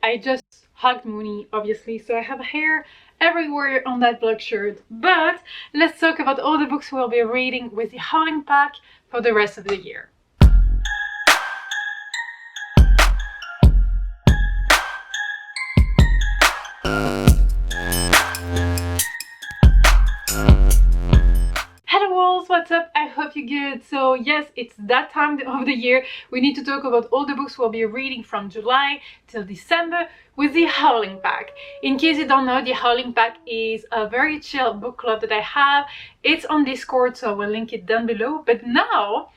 I just hugged Mooney, obviously, so I have hair everywhere on that black shirt. But let's talk about all the books we'll be reading with the Howling Pack for the rest of the year. What's up? I hope you're good. So yes, it's that time of the year. We need to talk about all the books we'll be reading from July till December with the Howling Pack. In case you don't know, the Howling Pack is a very chill book club that I have. It's on Discord, so I will link it down below. But now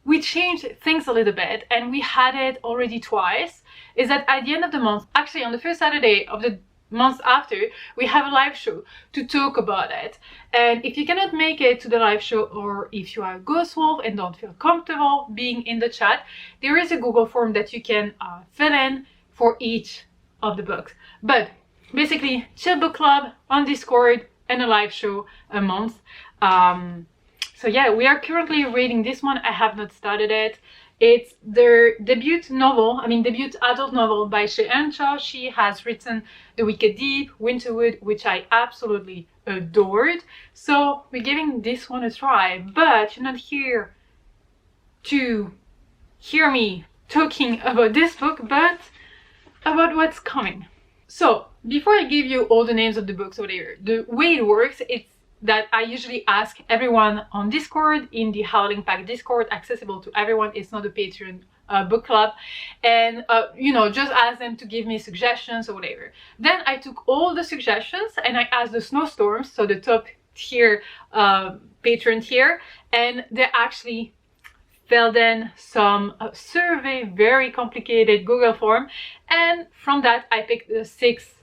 we changed things a little bit, and we had it already twice. Is that at the end of the month, actually on the first Saturday of the months after, we have a live show to talk about it. And if you cannot make it to the live show, or if you are a ghost wolf and don't feel comfortable being in the chat, there is a Google form that you can fill in for each of the books. But basically, chill book club on Discord and a live show a month. So yeah, we are currently reading this one. I have not started it. It's their debut adult novel by Cheyenne Shaw. She has written The Wicked Deep, Winterwood, which I absolutely adored. So we're giving this one a try, but you're not here to hear me talking about this book, but about what's coming. So before I give you all the names of the books or whatever, the way it works, it's that I usually ask everyone on Discord, in the Howling Pack Discord, accessible to everyone. It's not a Patreon book club, and you know, just ask them to give me suggestions or whatever. Then I took all the suggestions and I asked the Snowstorms, so the top tier patron tier, and they actually filled in some survey, very complicated Google form, and from that I picked the 6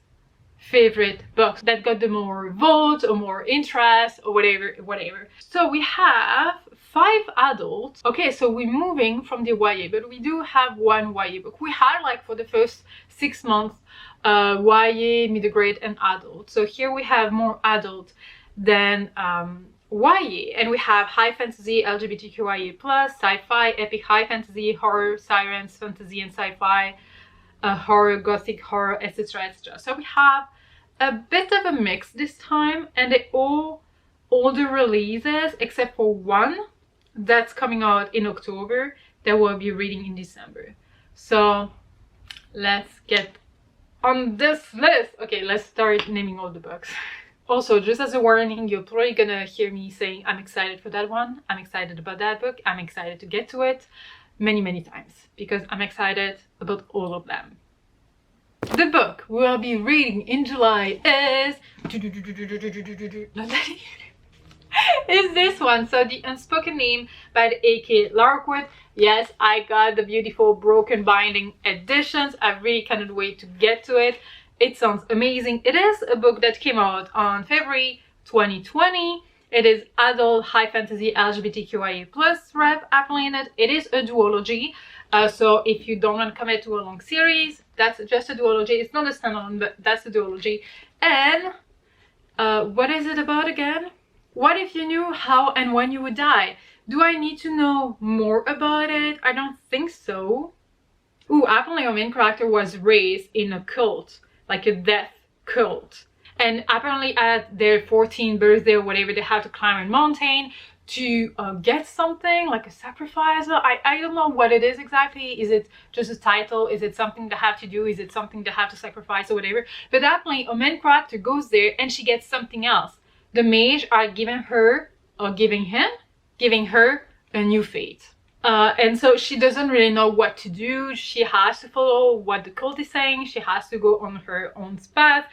favorite books that got the more votes or more interest or whatever. So we have 5 adults. Okay, so we're moving from the YA, but we do have one YA book. We had, like, for the first 6 months YA, middle grade and adult. So here we have more adult than YA, and we have high fantasy, LGBTQIA+, sci-fi, epic high fantasy, horror, sirens, fantasy and sci-fi, horror, gothic horror, etc, etc. So we have a bit of a mix this time, and they all older releases except for one that's coming out in October that we'll be reading in December. So let's get on this list. Okay, let's start naming all the books. Also, just as a warning, you're probably gonna hear me saying I'm excited for that one, I'm excited about that book, I'm excited to get to it many times, because I'm excited about all of them. The book we'll be reading in July is this one. So the Unspoken Name by the AK Larkwood. Yes, I got the beautiful broken binding editions. I really cannot wait to get to it. It sounds amazing. It is a book that came out on February 2020. It is adult, high fantasy, LGBTQIA+ rep appelled. It is a duology. So if you don't want to commit to a long series, that's just a duology. It's not a standalone, but that's a duology. And what is it about again? What if you knew how and when you would die? Do I need to know more about it? I don't think so. Ooh, apparently our main character was raised in a cult, like a death cult. And apparently at their 14th birthday or whatever, they have to climb a mountain to get something, like a sacrifice. I don't know what it is exactly. Is it just a title? Is it something they have to do? Is it something they have to sacrifice or whatever? But apparently a main character goes there and she gets something else. The mage are giving her a new fate. And so she doesn't really know what to do. She has to follow what the cult is saying. She has to go on her own path.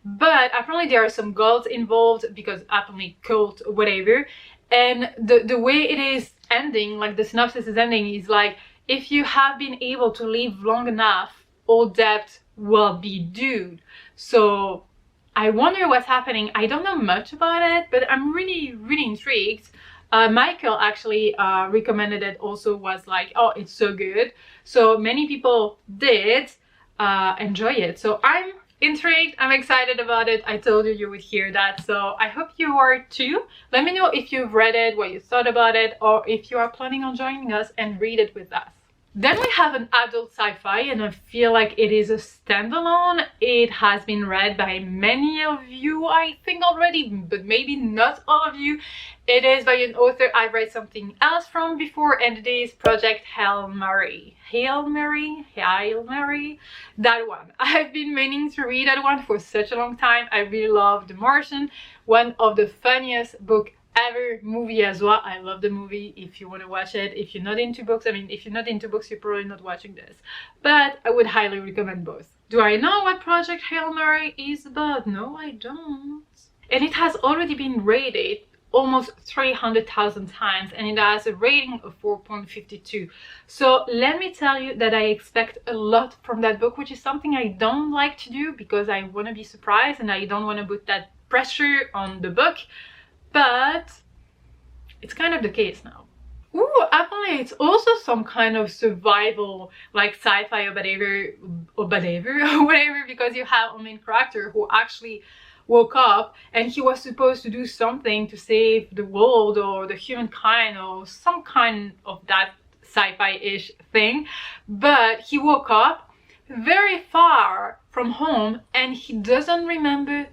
But apparently there are some gods involved, because apparently cult, whatever. And the way it is ending, like the synopsis is ending, is like, if you have been able to live long enough, all debt will be due. So I wonder what's happening. I don't know much about it, but I'm really intrigued. Michael actually recommended it also, was like, oh, it's so good. So many people did enjoy it. So I'm intrigued, I'm excited about it. I told you you would hear that, so I hope you are too. Let me know if you've read it, what you thought about it, or if you are planning on joining us and read it with us. Then we have an adult sci-fi, and I feel like it is a standalone. It has been read by many of you, I think, already, but maybe not all of you. It is by an author I've read something else from before, and it is Project Hail Mary. Hail Mary? Hail Mary? That one. I've been meaning to read that one for such a long time. I really love The Martian, one of the funniest books ever. Movie as well. I love the movie if you want to watch it. If you're not into books, I mean, if you're not into books, you're probably not watching this, but I would highly recommend both. Do I know what Project Hail Mary is about? No, I don't. And it has already been rated almost 300,000 times, and it has a rating of 4.52. So let me tell you that I expect a lot from that book, which is something I don't like to do because I want to be surprised and I don't want to put that pressure on the book. But it's kind of the case now. Ooh, apparently it's also some kind of survival, like sci-fi or whatever, because you have a main character who actually woke up and he was supposed to do something to save the world or the humankind or some kind of that sci-fi-ish thing. But he woke up very far from home and he doesn't remember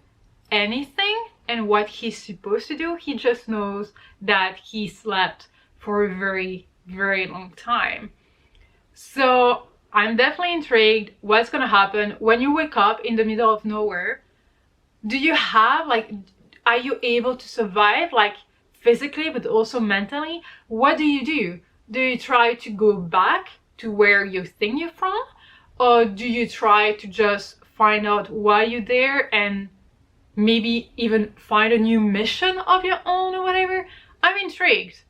anything and what he's supposed to do. He just knows that he slept for a very, very long time. So I'm definitely intrigued what's gonna happen when you wake up in the middle of nowhere. Do you have, like, are you able to survive, like physically but also mentally? What do? Do you try to go back to where you think you're from, or do you try to just find out why you're there and maybe even find a new mission of your own or whatever? I'm intrigued.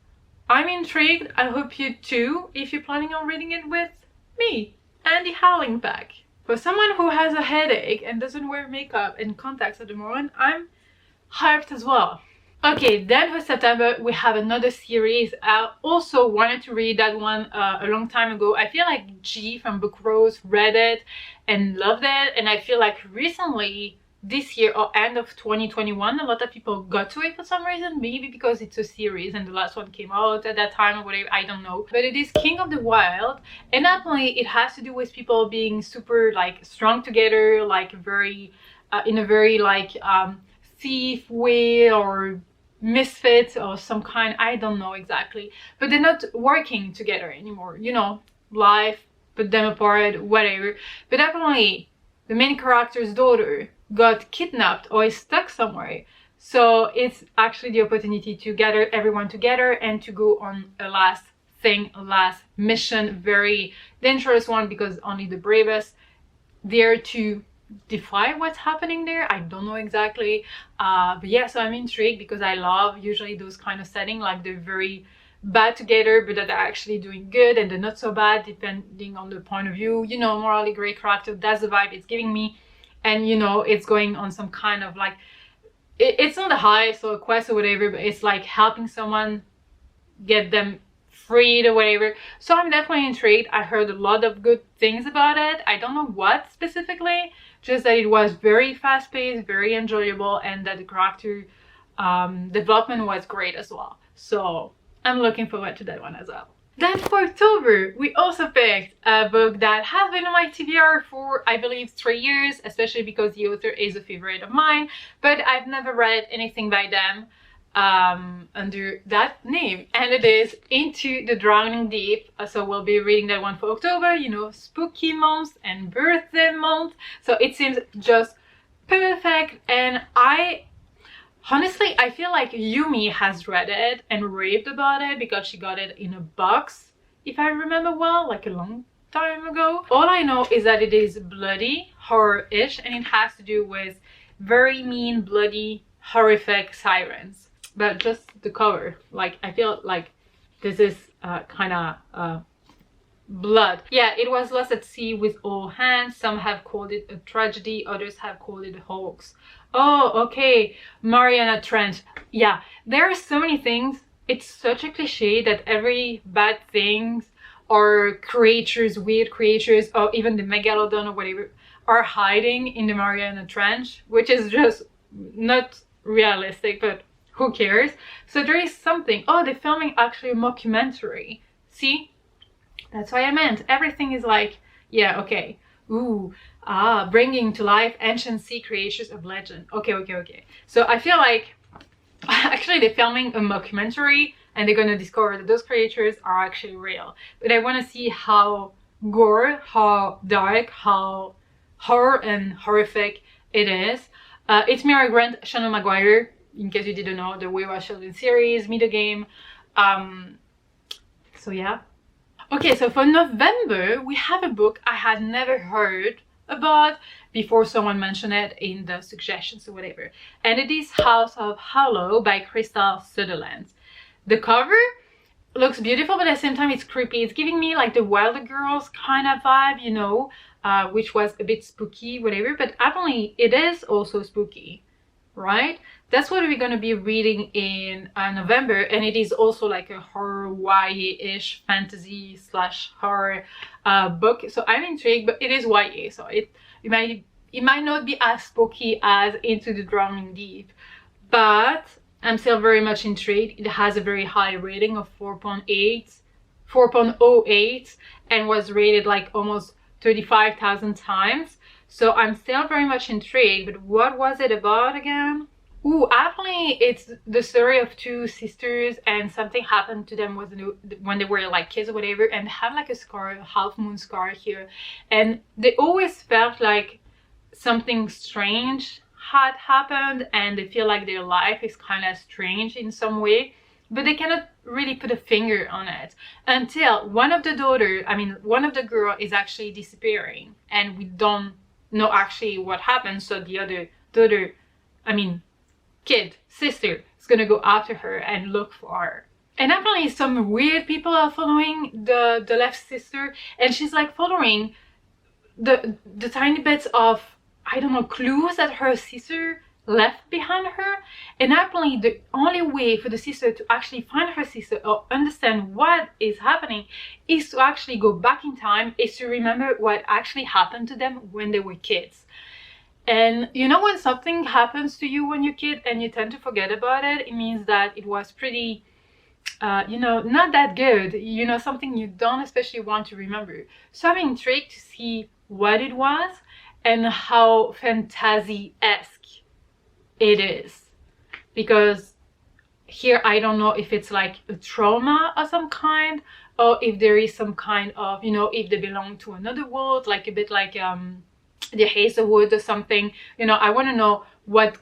I hope you too, if you're planning on reading it with me and the Howling Pack. For someone who has a headache and doesn't wear makeup and contacts at the moment, I'm hyped as well. Okay, then for September we have another series. I also wanted to read that one a long time ago. I feel like G from Book Rose read it and loved it, and I feel like recently this year or end of 2021 a lot of people got to it for some reason, maybe because it's a series and the last one came out at that time or whatever, I don't know. But it is King of the Wyld, and not only it has to do with people being super like strong together, like very in a very like thief way or misfits or some kind, I don't know exactly, but they're not working together anymore, you know, life put them apart, whatever. But definitely the main character's daughter got kidnapped or is stuck somewhere, so it's actually the opportunity to gather everyone together and to go on a last mission, very dangerous one because only the bravest dare to defy what's happening there. I don't know exactly, but yeah, so I'm intrigued because I love usually those kind of setting, like they're very bad together but that they're actually doing good and they're not so bad depending on the point of view, you know, morally great character. That's the vibe it's giving me. And you know, it's going on some kind of like, it's not a heist or a quest or whatever, but it's like helping someone get them freed or whatever. So I'm definitely intrigued. I heard a lot of good things about it. I don't know what specifically, just that it was very fast paced, very enjoyable, and that the character development was great as well. So I'm looking forward to that one as well. Then for October, we also picked a book that has been on my TBR for, I believe, 3 years, especially because the author is a favorite of mine, but I've never read anything by them under that name, and it is Into the Drowning Deep. So we'll be reading that one for October, you know, spooky month and birthday month, so it seems just perfect. And honestly, I feel like Yumi has read it and raved about it because she got it in a box, if I remember well, like a long time ago. All I know is that it is bloody, horror-ish, and it has to do with very mean, bloody, horrific sirens. But just the cover, like, I feel like this is kind of blood. Yeah, it was lost at sea with all hands. Some have called it a tragedy, others have called it a hoax. Oh, okay, Mariana Trench. Yeah, there are so many things. It's such a cliche that every bad things or creatures, weird creatures, or even the megalodon or whatever are hiding in the Mariana Trench, which is just not realistic, but who cares? So there is something. Oh, they're filming actually a mockumentary. See? That's what I meant. Everything is like, yeah, okay. Ooh, bringing to life ancient sea creatures of legend. Okay. So I feel like actually they're filming a mockumentary and they're gonna discover that those creatures are actually real. But I want to see how gore, how dark, how horror and horrific it is. It's Mira Grant, Shannon Maguire, in case you didn't know, the Weir children's series, Meet the Game. So yeah. Okay, so for November, we have a book I had never heard about before someone mentioned it in the suggestions or whatever. And it is House of Hollow by Krystal Sutherland. The cover looks beautiful, but at the same time it's creepy. It's giving me like the Wyld Girls kind of vibe, you know, which was a bit spooky, whatever. But apparently it is also spooky, right? That's what we're going to be reading in November, and it is also like a horror YA-ish fantasy / horror book. So I'm intrigued, but it is YA, so it might not be as spooky as Into the Drowning Deep, but I'm still very much intrigued. It has a very high rating of 4.08, and was rated like almost 35,000 times. So I'm still very much intrigued. But what was it about again? Ooh, apparently it's the story of two sisters, and something happened to them when they were like kids or whatever, and they have like a scar, a half moon scar here, and they always felt like something strange had happened, and they feel like their life is kind of strange in some way, but they cannot really put a finger on it until one of the girl is actually disappearing, and we don't know actually what happened. So the other sister is gonna go after her and look for her. And apparently some weird people are following the left sister, and she's like following the tiny bits of, I don't know, clues that her sister left behind her. And apparently the only way for the sister to actually find her sister or understand what is happening is to actually go back in time, is to remember what actually happened to them when they were kids. And you know, when something happens to you when you're a kid and you tend to forget about it, it means that it was pretty, you know, not that good, you know, something you don't especially want to remember. So I'm intrigued to see what it was and how fantasy-esque it is. Because here I don't know if it's like a trauma of some kind, or if there is some kind of, you know, if they belong to another world, like a bit like the Hazelwood or something. You know, I want to know what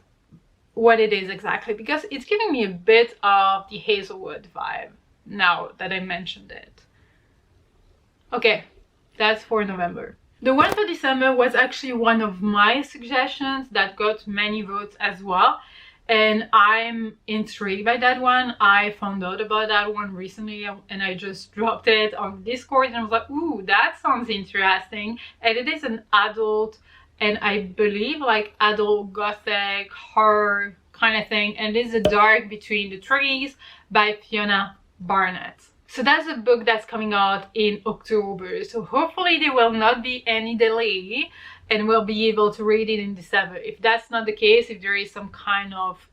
it is exactly, because it's giving me a bit of the Hazelwood vibe now that I mentioned it. Okay, that's for November. The one for December was actually one of my suggestions that got many votes as well, and I'm intrigued by that one. I found out about that one recently, and I just dropped it on Discord, and I was like, ooh, that sounds interesting. And it is an adult, and I believe like adult gothic horror kind of thing, and it is A Dark Between the Trees by Fiona Barnett. So that's a book that's coming out in October, so hopefully there will not be any delay and we'll be able to read it in December. If that's not the case, if there is some kind of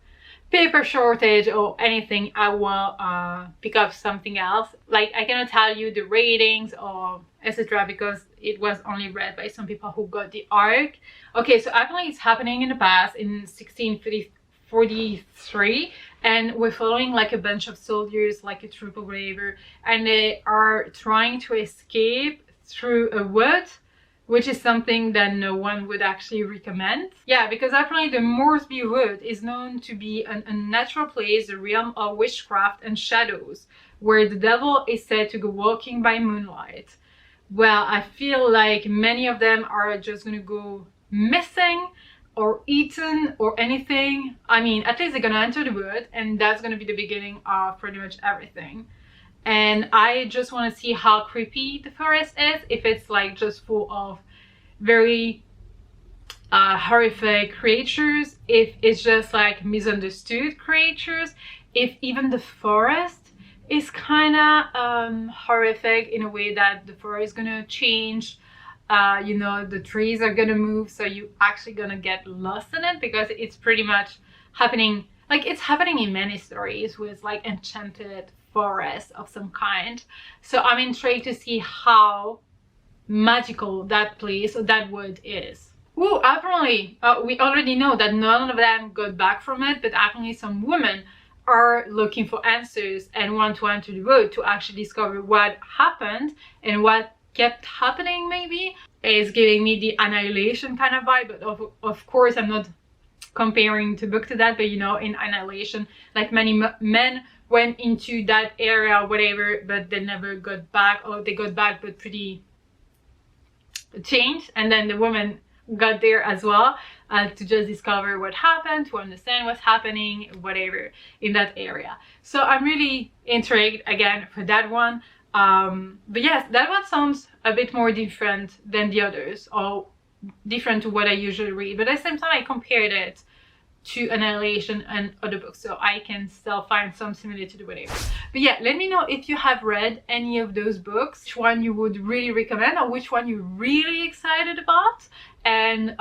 paper shortage or anything, I will pick up something else. Like, I cannot tell you the ratings or etc. because it was only read by some people who got the arc. Okay, so apparently it's happening in the past, in 1643, and we're following like a bunch of soldiers, like a troop or whatever, and they are trying to escape through a wood, which is something that no one would actually recommend. Yeah, because apparently the Moresby Wood is known to be an unnatural place, a realm of witchcraft and shadows, where the devil is said to go walking by moonlight. Well, I feel like many of them are just gonna go missing or eaten or anything. I mean, at least they're gonna enter the wood, and that's gonna be the beginning of pretty much everything. And I just want to see how creepy the forest is, if it's like just full of very horrific creatures, if it's just like misunderstood creatures, if even the forest is kind of horrific in a way that the forest is gonna change. You know, the trees are gonna move, so you actually gonna get lost in it, because it's pretty much happening, like it's happening in many stories with like enchanted forest of some kind. So I'm intrigued to see how magical that place or that wood is. Ooh, apparently we already know that none of them got back from it, but apparently some women are looking for answers and want to enter the wood to actually discover what happened and what kept happening. Maybe is giving me the Annihilation kind of vibe, but of course I'm not comparing the book to that, but you know, in Annihilation, like many men went into that area, whatever, but they never got back, or they got back but pretty changed, and then the woman got there as well, to just discover what happened, to understand what's happening, whatever, in that area. So I'm really intrigued again for that one. But yes, that one sounds a bit more different than the others, or different to what I usually read, but at the same time I compared it to Annihilation and other books, so I can still find some similarity to whatever. But yeah, let me know if you have read any of those books, which one you would really recommend, or which one you're really excited about. And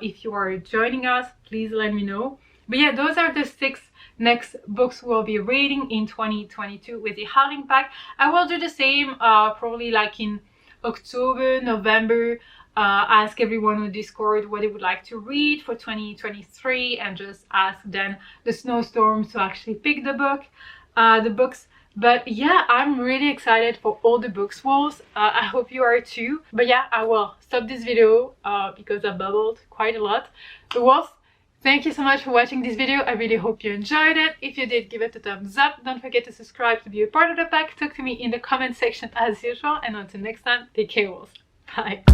if you are joining us, please let me know. But yeah, those are the 6 next books we'll be reading in 2022 with the Howling Pack. I will do the same probably like in October, November. Ask everyone on Discord what they would like to read for 2023, and just ask then the snowstorms to actually pick the books. But yeah, I'm really excited for all the books walls. I hope you are too. But yeah, I will stop this video because I bubbled quite a lot. But wolves, thank you so much for watching this video. I really hope you enjoyed it. If you did, give it a thumbs up. Don't forget to subscribe to be a part of the pack. Talk to me in the comment section as usual. And until next time, take care wolves. Bye.